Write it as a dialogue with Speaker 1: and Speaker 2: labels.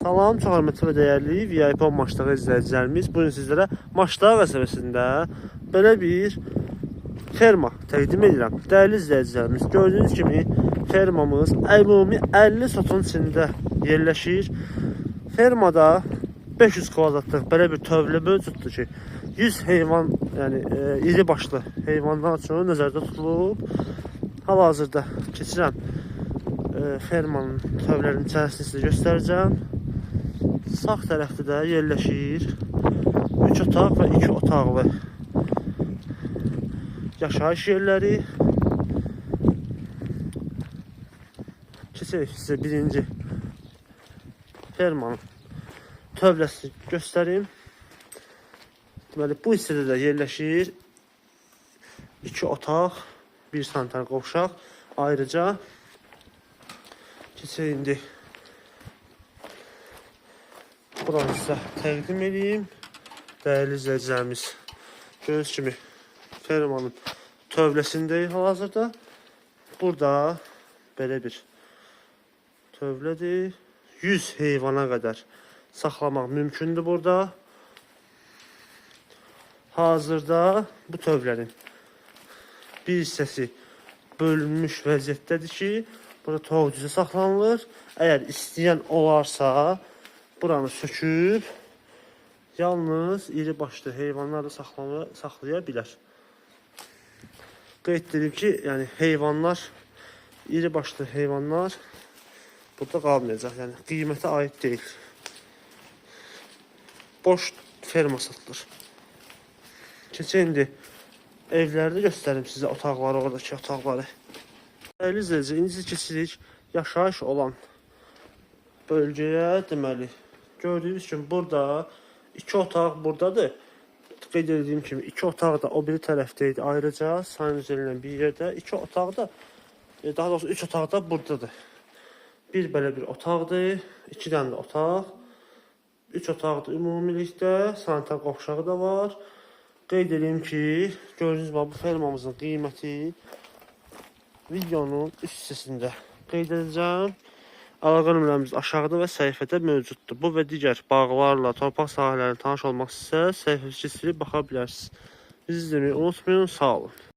Speaker 1: Salam, çox hörmətli və dəyərli VIP Maçdağı izləyicilərimiz. Bugün sizlərə Maçdağı qəsəbəsində belə bir ferma təqdim edirəm. Dəyərli izləyicilərimiz, gördüyünüz kimi fermamız ümumi 50 sotun içində yerləşir. Fermada 500 kvadratlıq belə bir tövlə mövcuddur ki, 100 heyvan, yəni iri başlı heyvanlar üçün nəzərdə tutulub. Hal-hazırda keçirəm fermanın tövlərin içərisini sizə göstərəcəm. Sağ tərəfdə də yerləşir 3 otaq və 2 otaqlı yaşayış yerləri. Keçək sizə birinci fermanın tövləsini göstərim. Deməli, bu hissədə də yerləşir 2 otaq, 1 sanitar qovşaq. Ayrıca keçək indi buranı sizə təqdim edeyim. Dəyərli izləyicilərimiz, gördüyünüz kimi fermanın tövləsindəyik hal-hazırda. Burada belə bir tövlədir. 100 heyvana qədər saxlamaq mümkündür burada. Hazırda bu tövlənin bir hissəsi bölünmüş vəziyyətdədir ki, burada toyuq cüzə saxlanılır. Əgər istəyən olarsa, buranı söküb, yalnız iri başlı heyvanları saxlaya bilər. Qeyd edim ki, yəni heyvanlar, iri başlı heyvanlar burada qalmayacaq. Yəni qiymətə aid deyil. Boş ferma satılır. Keçək indi evlərdə göstərim sizə otaqları, oradakı otaqları. Dəyərli izləyici, indi keçirik yaşayış olan bölgəyə. Deməli, gördüyünüz kimi burada 2 otaq buradadır. Qeyd edildiyim kimi 2 otaq da o biri tərəfdəydi. Ayrıca sayın üzərindən bir yerdə 2 otaq da, daha doğrusu 3 otaq da buradadır. Bir belə bir otaqdır, 2 dənə də otaq, 3 otaqdır ümumilikdə, sanitar qovşağı da var. Qeyd edeyim ki, gördüyünüz gibi bu fermamızın qiyməti videonun üst hissəsində qeyd edəcəm. Əlaqə nömrəmiz aşağıda və səhifədə mövcuddur. Bu və digər bağlarla, torpaq sahələrlə tanış olmaq istəsəniz səhifəsi silib baxa bilərsiniz. Bizi izləməyi unutmayın, sağ olun.